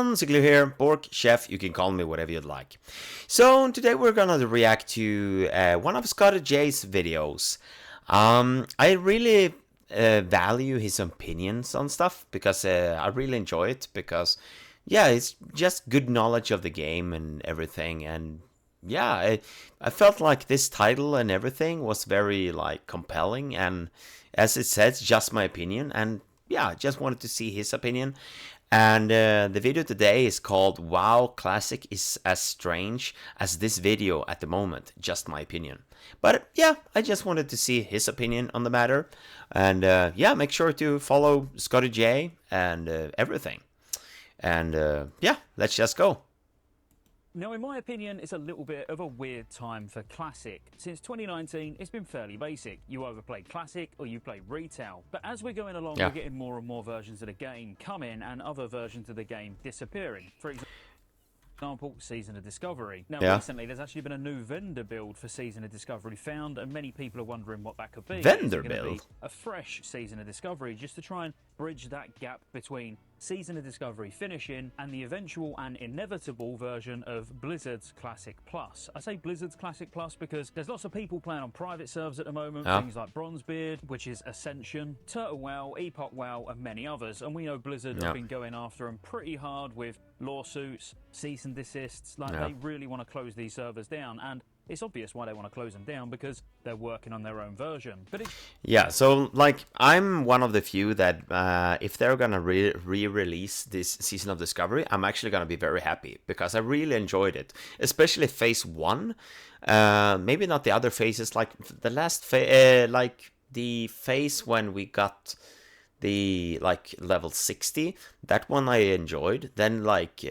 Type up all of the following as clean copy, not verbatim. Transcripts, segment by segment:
everyone, Ziggler here, Bork, Chef, you can call me whatever you'd like. So today we're gonna react to one of Scotty J's videos. I really value his opinions on stuff because I really enjoy it because, yeah, it's just good knowledge of the game and everything. And yeah, I felt like this title and everything was very like compelling, and as it says, just my opinion. And yeah, just wanted to see his opinion. And the video today is called WoW Classic is as strange as this video at the moment, just my opinion. But yeah, I just wanted to see his opinion on the matter. And yeah, make sure to follow Scotty J and everything. And yeah, let's just go. Now, in my opinion, it's a little bit of a weird time for Classic. Since 2019, it's been fairly basic. You either play Classic or you play Retail. But as we're going along, we're getting more and more versions of the game come in and other versions of the game disappearing. For example, Season of Discovery. Now, recently, there's actually been a new vendor build for Season of Discovery found, and many people are wondering what that could be. Vendor build? A fresh Season of Discovery, just to try and bridge that gap between Season of Discovery finishing and the eventual and inevitable version of Blizzard's Classic Plus. I say Blizzard's Classic Plus because there's lots of people playing on private servers at the moment, things like Bronzebeard, which is Ascension, Turtle WoW, Epoch WoW, and many others. And we know Blizzard have been going after them pretty hard with lawsuits, cease and desists. Like, they really want to close these servers down, and it's obvious why they want to close them down, because they're working on their own version. But yeah, so like I'm one of the few that if they're gonna re-release this Season of Discovery, I'm actually gonna be very happy because I really enjoyed it, especially Phase 1. Maybe not the other phases, like the last phase, like the phase when we got the like level 60. That one I enjoyed. Then like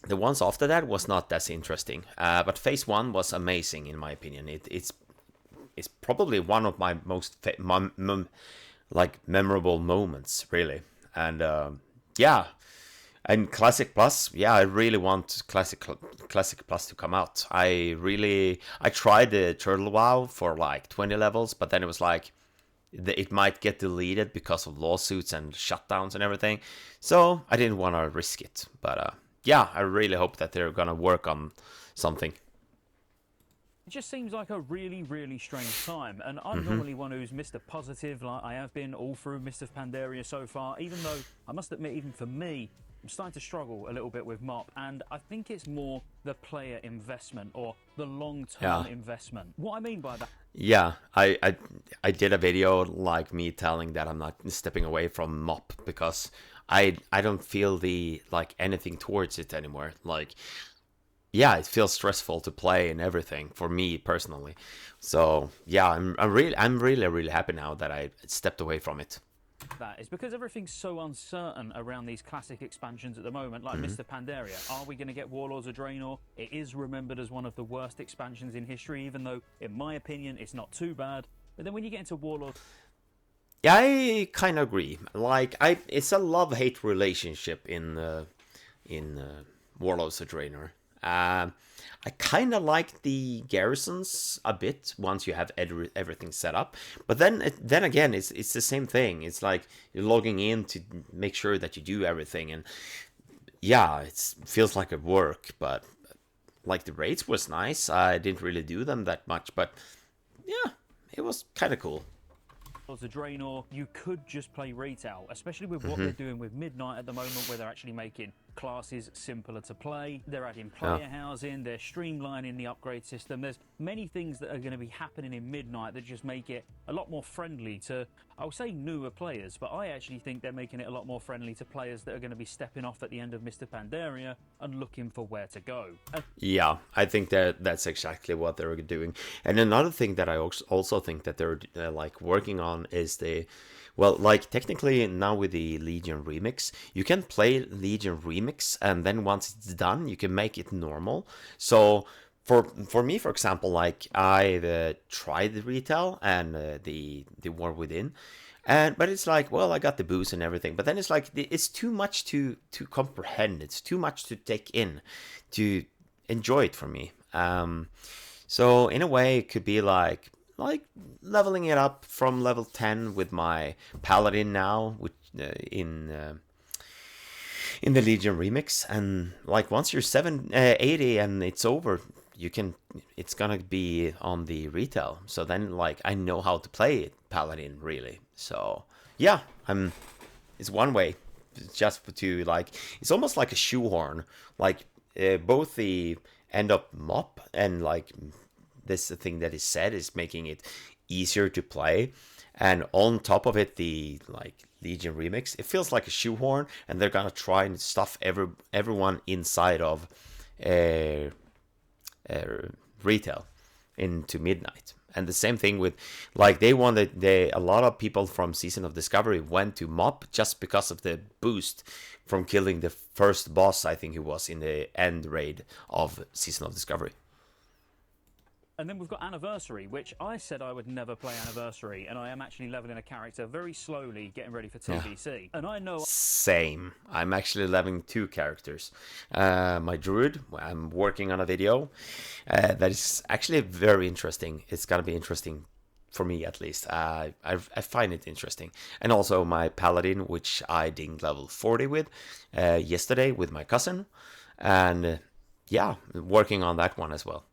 the ones after that was not as interesting, but Phase 1 was amazing in my opinion. It's probably one of my most like memorable moments, really. And yeah, and Classic Plus, yeah, I really want Classic Plus to come out. I tried the Turtle WoW for like 20 levels, but then it was like it might get deleted because of lawsuits and shutdowns and everything, so I didn't want to risk it. But yeah, I really hope that they're gonna work on something. it just seems like a really, really strange time, and I'm normally one who's Mr. Positive, like I have been all through Mist of Pandaria so far, even though I must admit, even for me, I'm starting to struggle a little bit with MOP, and I think it's more the player investment or the long-term investment. What I mean by that... Yeah, I did a video like me telling that I'm not stepping away from MOP because I don't feel the like anything towards it anymore. Like, yeah, it feels stressful to play and everything for me personally. So yeah, I'm really happy now that I stepped away from it. That is because everything's so uncertain around these classic expansions at the moment, like Mr. Pandaria. Are we going to get Warlords of Draenor? It is remembered as one of the worst expansions in history, even though, in my opinion, it's not too bad. But then when you get into Warlords... Yeah, I kind of agree. Like, it's a love-hate relationship in Warlords of Draenor. I kind of like the garrisons a bit once you have everything set up, but then again, it's the same thing. It's like you're logging in to make sure that you do everything, and yeah, it feels like a work. But like the raids was nice. I didn't really do them that much, but yeah, it was kind of cool. The Draenor, you could just play retail, especially with what they're doing with Midnight at the moment, where they're actually making classes simpler to play. They're adding player housing, they're streamlining the upgrade system. There's many things that are going to be happening in Midnight that just make it a lot more friendly to, I'll say newer players, but I actually think they're making it a lot more friendly to players that are going to be stepping off at the end of Mr. Pandaria and looking for where to go. Yeah, I think that's exactly what they're doing. And another thing that I also think that they're like working on is the, well, like technically now with the Legion Remix, you can play Legion Remix, and then once it's done, you can make it normal. So for me, for example, like I tried the retail and the War Within, but it's like, well, I got the boost and everything, but then it's like it's too much to comprehend. It's too much to take in to enjoy it for me. So in a way, it could be like leveling it up from level 10 with my paladin now, which in the Legion remix, and like once you're 780 and it's over, it's gonna be on the retail. So then like I know how to play Paladin really. So yeah, it's one way, just to like, it's almost like a shoehorn, like both the end up mop and like this thing that is said is making it easier to play, and on top of it the like Legion remix, it feels like a shoehorn, and they're gonna try and stuff everyone inside of retail into midnight. And the same thing with, like, a lot of people from Season of Discovery went to MOP just because of the boost from killing the first boss, I think it was, in the end raid of Season of Discovery. And then we've got Anniversary, which I said I would never play Anniversary, and I am actually leveling a character very slowly, getting ready for TBC. Yeah. And I know... Same. I'm actually leveling 2 characters. My Druid, I'm working on a video that is actually very interesting. It's gonna be interesting for me, at least. I find it interesting. And also my Paladin, which I dinged level 40 with yesterday with my cousin. And yeah, working on that one as well.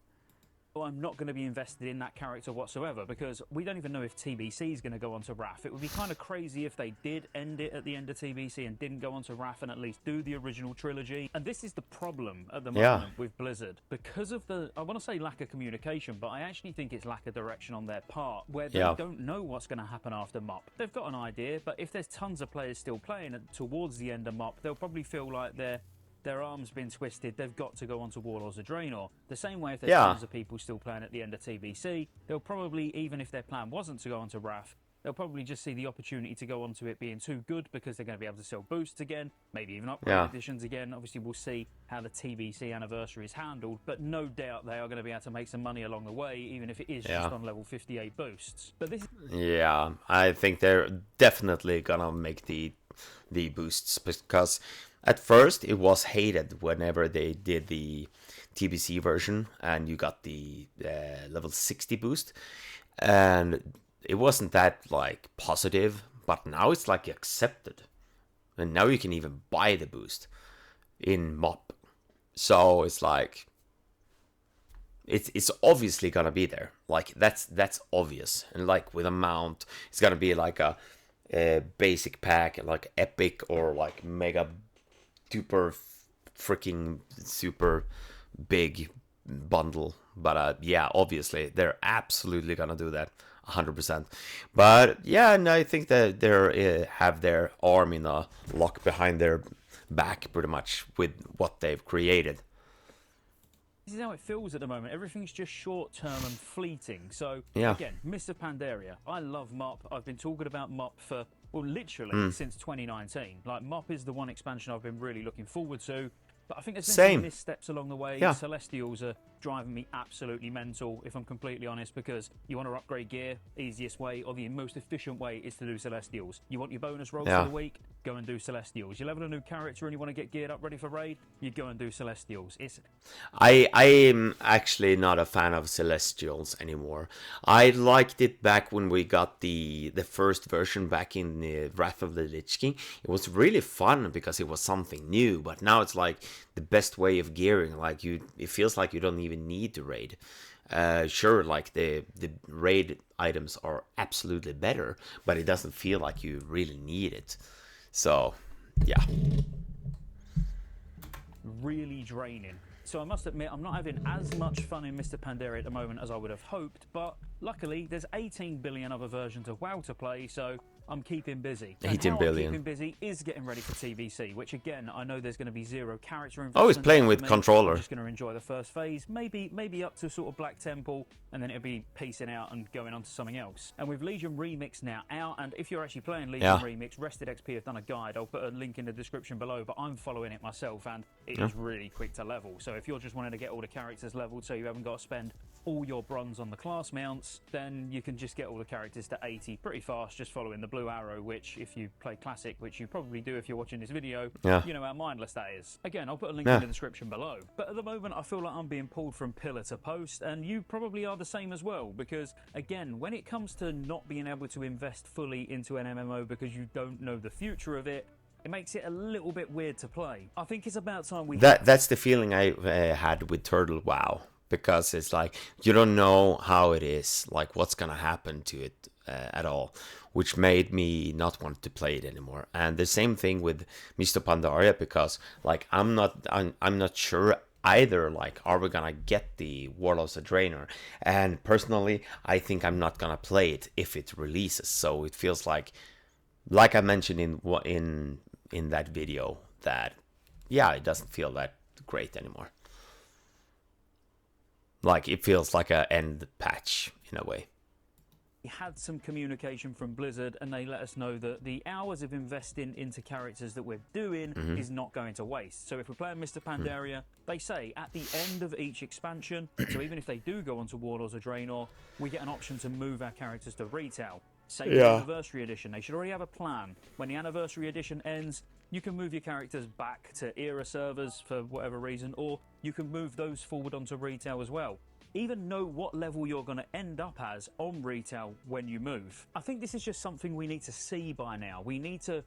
I'm not going to be invested in that character whatsoever, because we don't even know if TBC is going to go on to RAF. It would be kind of crazy if they did end it at the end of TBC and didn't go on to RAF and at least do the original trilogy. And this is the problem at the moment with Blizzard, because of the, I want to say lack of communication, but I actually think it's lack of direction on their part, where they don't know what's going to happen after MOP. They've got an idea, but if there's tons of players still playing towards the end of MOP, they'll probably feel like their arm's been twisted, they've got to go on to Warlords of Draenor. The same way if there's tons of people still playing at the end of TBC, they'll probably, even if their plan wasn't to go on to RAF, they'll probably just see the opportunity to go on to it being too good, because they're going to be able to sell boosts again, maybe even upgrade editions again. Obviously, we'll see how the TBC Anniversary is handled, but no doubt they are going to be able to make some money along the way, even if it is just on level 58 boosts. But this... Yeah, I think they're definitely going to make the boosts, because... At first, it was hated whenever they did the TBC version and you got the level 60 boost. And it wasn't that, like, positive, but now it's, like, accepted. And now you can even buy the boost in MOP. So it's like... It's obviously gonna be there. Like, that's obvious. And, like, with a mount, it's gonna be, like, a basic pack, like, epic or, like, mega... super big bundle. But yeah, obviously they're absolutely gonna do that 100%. But yeah, and I think that they have their arm in a lock behind their back pretty much with what they've created. This is how it feels at the moment. Everything's just short-term and fleeting. So, again, Mr. Pandaria, I love MOP. I've been talking about MOP for, well, literally since 2019. Like, MOP is the one expansion I've been really looking forward to. But I think there's been some missteps along the way. Celestials are driving me absolutely mental, if I'm completely honest, because you want to upgrade gear, easiest way, or the most efficient way is to do Celestials. You want your bonus rolls for the week? Go and do Celestials. You level a new character and you want to get geared up ready for raid? You go and do Celestials. I am actually not a fan of Celestials anymore. I liked it back when we got the first version back in the Wrath of the Lich King. It was really fun because it was something new, but now it's like the best way of gearing. Like, it feels like you don't even need to raid. Sure, like the raid items are absolutely better, but it doesn't feel like you really need it. So, yeah. Really draining. So I must admit, I'm not having as much fun in Mr. Pandaria at the moment as I would have hoped, but luckily there's 18 billion other versions of WoW to play, so I'm keeping busy. 18 billion. Keeping busy is getting ready for TBC, which again, I know there's going to be zero character investment. Oh, he's playing with controller. I'm just going to enjoy the first phase, maybe up to sort of Black Temple, and then it'll be piecing out and going on to something else. And with Legion Remix now out, and if you're actually playing Legion Remix, Rested XP have done a guide. I'll put a link in the description below, but I'm following it myself, and it is really quick to level. So if you're just wanting to get all the characters leveled so you haven't got to spend all your bronze on the class mounts, then you can just get all the characters to 80 pretty fast, just following the blue arrow, which if you play Classic, which you probably do if you're watching this video, you know how mindless that is. Again, I'll put a link in the description below. But at the moment, I feel like I'm being pulled from pillar to post, and you probably are the same as well, because again, when it comes to not being able to invest fully into an MMO because you don't know the future of it, it makes it a little bit weird to play. I think it's about time we... That's the feeling I had with Turtle WoW, because it's like you don't know how it is, like what's gonna happen to it at all, which made me not want to play it anymore. And the same thing with Mr. Pandaria, because like I'm not sure either, like, are we gonna get the Warlords of Draenor? And personally, I think I'm not gonna play it if it releases. So it feels like I mentioned in that video, that yeah, it doesn't feel that great anymore. Like it feels like a end patch in a way. We had some communication from Blizzard, and they let us know that the hours of investing into characters that we're doing is not going to waste. So if we're playing Mr. Pandaria, they say at the end of each expansion, so even if they do go onto Warlords of Draenor, we get an option to move our characters to retail. Say the Anniversary Edition, they should already have a plan. When the Anniversary Edition ends, you can move your characters back to era servers for whatever reason, or you can move those forward onto retail as well. Even know what level you're going to end up as on retail when you move. I think this is just something we need to see by now. We need to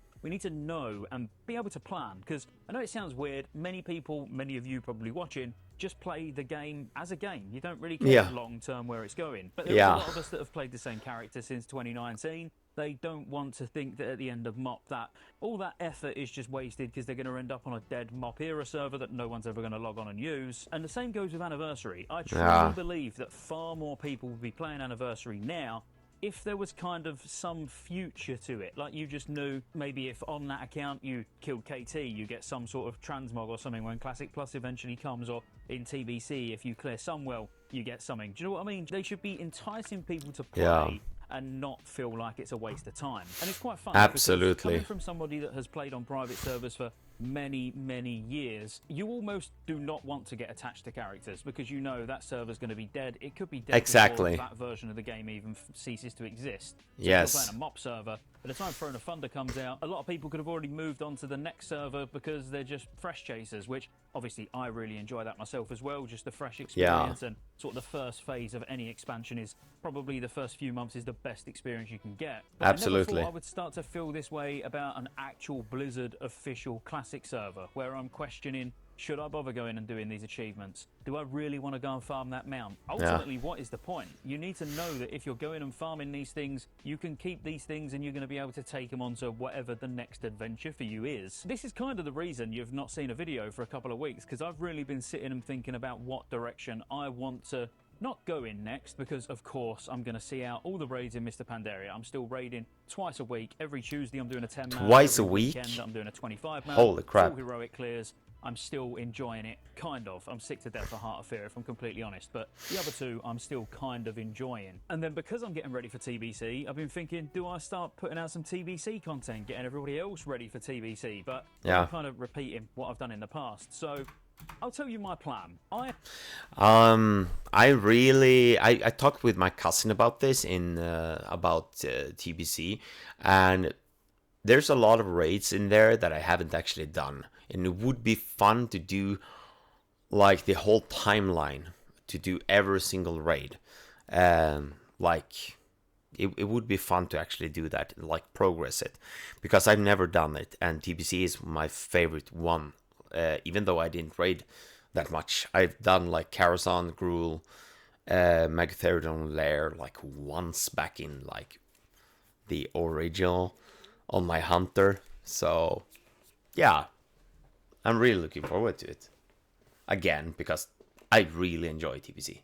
know and be able to plan, because I know it sounds weird. Many people, many of you probably watching, just play the game as a game. You don't really care long term where it's going. But there are a lot of us that have played the same character since 2019. They don't want to think that at the end of MOP that all that effort is just wasted, because they're going to end up on a dead MOP era server that no one's ever going to log on and use. And the same goes with Anniversary. I truly believe that far more people will be playing Anniversary now if there was kind of some future to it. Like you just knew maybe if on that account you killed KT, you get some sort of transmog or something when Classic Plus eventually comes, or in TBC if you clear Sunwell you get something. Do you know what I mean? They should be enticing people to play and not feel like it's a waste of time. And it's quite fun. Absolutely. Coming from somebody that has played on private servers for many, many years, you almost do not want to get attached to characters, because you know that server's going to be dead. It could be dead before that version of the game even ceases to exist. So if you're playing a MOP server, by the time Throne of Thunder comes out, a lot of people could have already moved on to the next server because they're just fresh chasers, which obviously I really enjoy that myself as well, just the fresh experience. And sort of the first phase of any expansion is probably the first few months is the best experience you can get. But Absolutely. I never thought I would start to feel this way about an actual Blizzard official Classic server, where I'm questioning, should I bother going and doing these achievements? Do I really want to go and farm that mount? Ultimately, what is the point? You need to know that if you're going and farming these things, you can keep these things and you're going to be able to take them on to whatever the next adventure for you is. This is kind of the reason you've not seen a video for a couple of weeks, because I've really been sitting and thinking about what direction I want to not go in next, because of course I'm going to see out all the raids in Mr. Pandaria. I'm still raiding twice a week. Every Tuesday I'm doing a 10 man. Twice a week? Weekend, I'm doing a 25 man. Holy crap. Full heroic clears. I'm still enjoying it, kind of. I'm sick to death of Heart of Fear, if I'm completely honest. But the other two, I'm still kind of enjoying. And then because I'm getting ready for TBC, I've been thinking, do I start putting out some TBC content, getting everybody else ready for TBC? But I'm kind of repeating what I've done in the past. So I'll tell you my plan. I talked with my cousin about this about TBC, and there's a lot of raids in there that I haven't actually done, and it would be fun to do like the whole timeline, to do every single raid. Like it would be fun to actually do that, like progress it, because I've never done it, and TBC is my favorite one. Even though I didn't raid that much, I've done like Karazhan, Gruul, Megatheridon Lair like once back in like the original on my Hunter. So yeah, I'm really looking forward to it again, because I really enjoy TBC,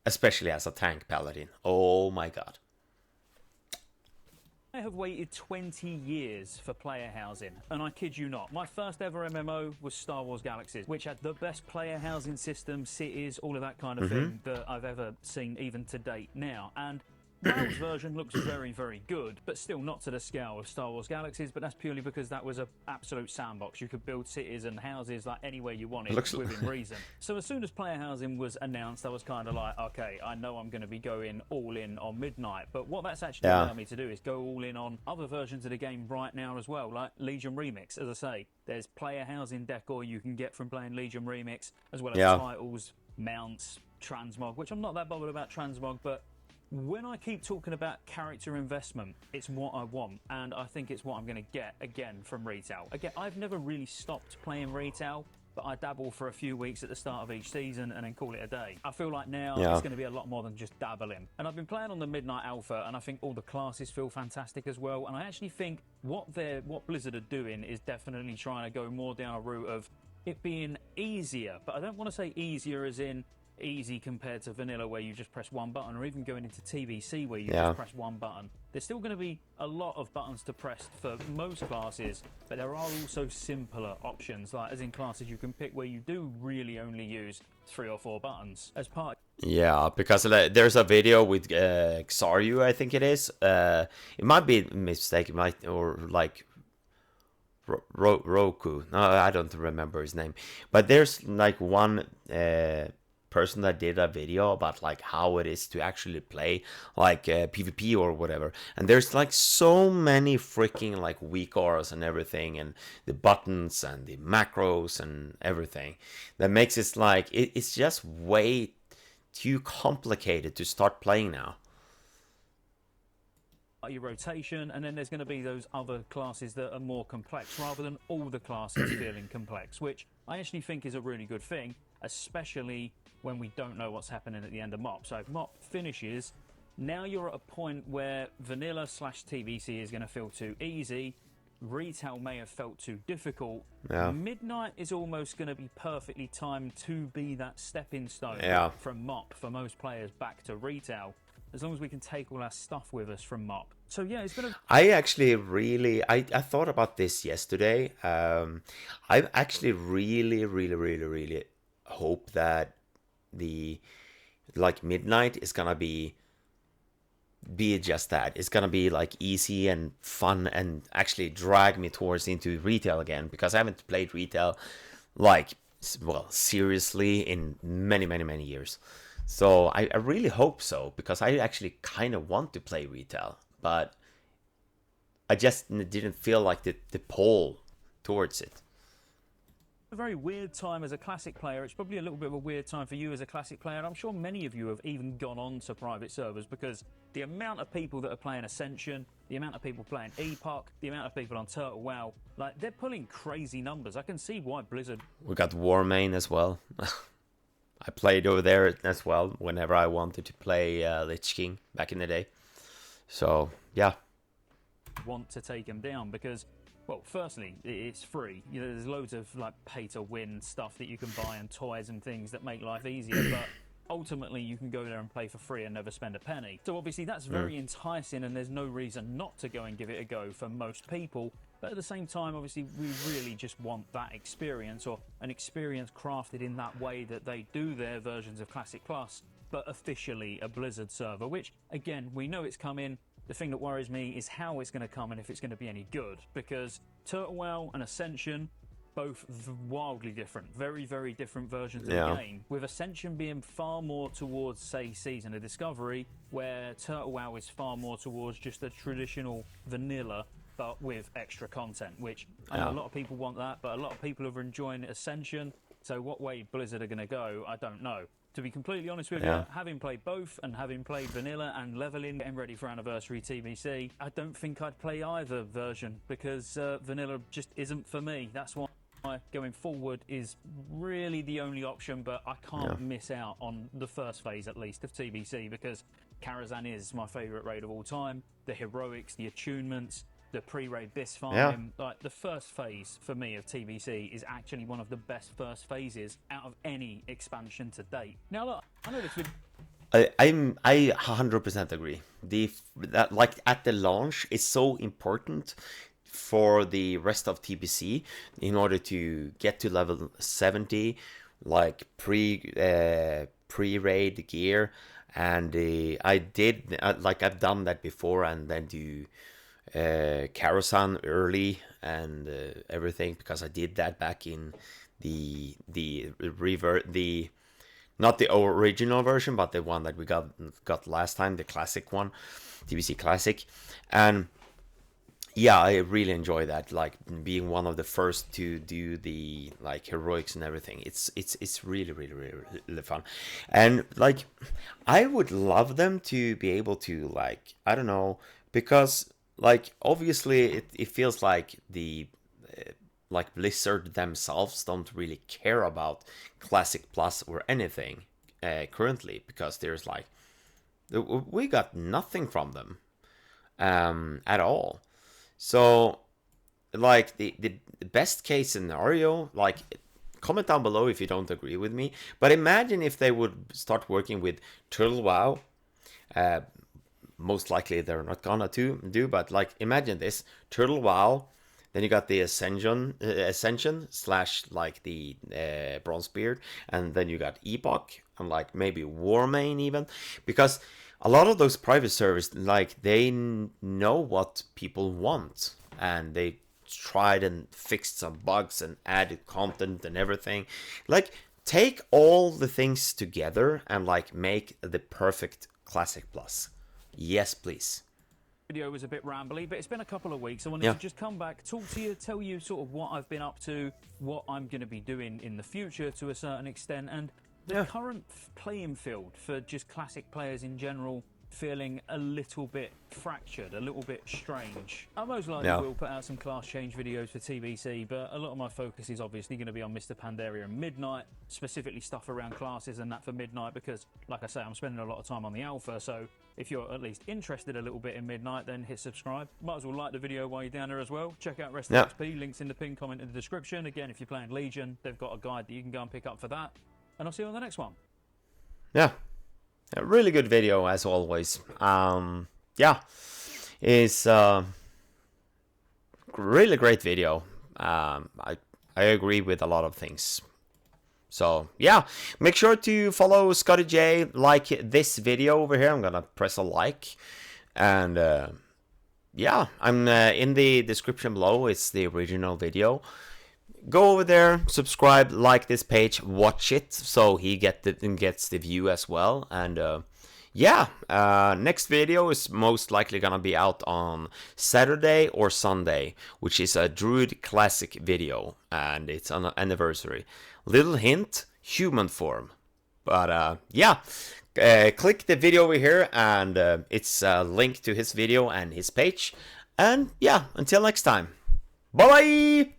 especially as a tank paladin. Oh my god. I have waited 20 years for player housing, and I kid you not, my first ever MMO was Star Wars Galaxies, which had the best player housing system, cities, all of that kind of thing that I've ever seen even to date now. And WoW's version looks very, very good, but still not to the scale of Star Wars Galaxies, but that's purely because that was an absolute sandbox. You could build cities and houses like anywhere you wanted within reason. So as soon as player housing was announced, I was kind of like, okay, I know I'm going to be going all in on Midnight, but what that's actually allowed me to do is go all in on other versions of the game right now as well, like Legion Remix. As I say, there's player housing decor you can get from playing Legion Remix, as well as titles, mounts, transmog, which I'm not that bothered about transmog, but when I keep talking about character investment, it's what I want, and I think it's what I'm going to get again from retail. Again, I've never really stopped playing retail, but I dabble for a few weeks at the start of each season and then call it a day. I feel like now it's going to be a lot more than just dabbling. And I've been playing on the Midnight Alpha, and I think all the classes feel fantastic as well. And I actually think what Blizzard are doing is definitely trying to go more down a route of it being easier. But I don't want to say easier as in easy compared to vanilla where you just press one button, or even going into TBC where you just press one button. There's still going to be a lot of buttons to press for most classes, but there are also simpler options, like as in classes you can pick where you do really only use 3 or 4 buttons as part. Yeah, because there's a video with Xaryu, I think it is. It might be a mistake, or like Roku. No, I don't remember his name. But there's like one person that did a video about like how it is to actually play like PvP or whatever, and there's like so many freaking like weak auras and everything, and the buttons and the macros and everything that makes it like it's just way too complicated to start playing now. Your rotation, and then there's going to be those other classes that are more complex rather than all the classes feeling complex, which I actually think is a really good thing, especially when we don't know what's happening at the end of MOP. So if MOP finishes, now you're at a point where vanilla / TBC is going to feel too easy, retail may have felt too difficult. Midnight is almost going to be perfectly timed to be that stepping stone from MOP for most players back to retail, as long as we can take all our stuff with us from MOP. So yeah, it's gonna. I actually really, I thought about this yesterday. I actually really hope that the like Midnight is gonna be just that. It's gonna be like easy and fun and actually drag me towards into retail again, because I haven't played retail like, well, seriously in many years. So I really hope so, because I actually kind of want to play retail, but I just didn't feel like the pull towards it. A very weird time as a classic player. It's probably a little bit of a weird time for you as a classic player, and I'm sure many of you have even gone on to private servers, because the amount of people that are playing Ascension, the amount of people playing Epoch, the amount of people on Turtle WoW, like, they're pulling crazy numbers. I can see why Blizzard... We got Warmane as well. I played over there as well whenever I wanted to play Lich King back in the day. So, yeah. Want to take them down because, well, firstly, it's free. You know, there's loads of like pay-to-win stuff that you can buy and toys and things that make life easier, but ultimately you can go there and play for free and never spend a penny. So obviously that's very enticing, and there's no reason not to go and give it a go for most people. But at the same time, obviously, we really just want that experience, or an experience crafted in that way that they do their versions of Classic Plus, but officially a Blizzard server, which, again, we know it's coming. The thing that worries me is how it's going to come and if it's going to be any good, because Turtle WoW and Ascension, both wildly different, very different versions of the game, with Ascension being far more towards, say, Season of Discovery, where Turtle WoW is far more towards just a traditional vanilla, but with extra content, which I know a lot of people want that, but a lot of people are enjoying Ascension, so what way Blizzard are going to go, I don't know. To be completely honest with you, having played both and having played vanilla and leveling, getting ready for Anniversary TBC, I don't think I'd play either version, because vanilla just isn't for me. That's why going forward is really the only option, but I can't miss out on the first phase, at least, of TBC, because Karazhan is my favourite raid of all time. The heroics, the attunements, the pre-raid bis farming, like the first phase for me of TBC is actually one of the best first phases out of any expansion to date. Now look, I know this would... I 100% agree. That like at the launch is so important for the rest of TBC in order to get to level 70, like pre-raid gear. and I did like I've done that before, and then do Karazhan early and everything, because I did that back in the not the original version, but the one that we got last time, the classic one, TBC Classic. And yeah, I really enjoy that, like being one of the first to do the like heroics and everything. It's really, really, really, really fun. And like I would love them to be able to, like, I don't know, because like obviously it feels like the like Blizzard themselves don't really care about Classic Plus or anything currently, because there's like we got nothing from them at all. So like the best case scenario, like, comment down below if you don't agree with me, but imagine if they would start working with Turtle WoW. Most likely they're not gonna do, but like imagine this: Turtle WoW, then you got the Ascension slash like the Bronzebeard, and then you got Epoch, and like maybe Warmane even, because a lot of those private servers, like they know what people want, and they tried and fixed some bugs and added content and everything. Like take all the things together and like make the perfect Classic Plus. Yes, please. Video was a bit rambly, but it's been a couple of weeks. I wanted to just come back, talk to you, tell you sort of what I've been up to, what I'm going to be doing in the future to a certain extent, and the current playing field for just classic players in general feeling a little bit fractured, a little bit strange. I most likely will put out some class change videos for TBC, but a lot of my focus is obviously going to be on Mr. Pandaria and Midnight, specifically stuff around classes and that for Midnight, because like I say, I'm spending a lot of time on the alpha, so if you're at least interested a little bit in Midnight, then hit subscribe. Might as well like the video while you're down there as well. Check out Rest of XP, links in the pinned comment in the description. Again, if you're playing Legion, they've got a guide that you can go and pick up for that. And I'll see you on the next one. Yeah. A really good video as always. Yeah. It's really great video. I agree with a lot of things. So yeah, make sure to follow Scotty J, like this video over here. I'm gonna press a like, and yeah, I'm in the description below. It's the original video. Go over there, subscribe, like this page, watch it, so he gets the view as well. And yeah, next video is most likely gonna be out on Saturday or Sunday, which is a Druid Classic video, and it's on an anniversary. Little hint, human form. But yeah, click the video over here, and it's a link to his video and his page. And yeah, until next time, bye bye.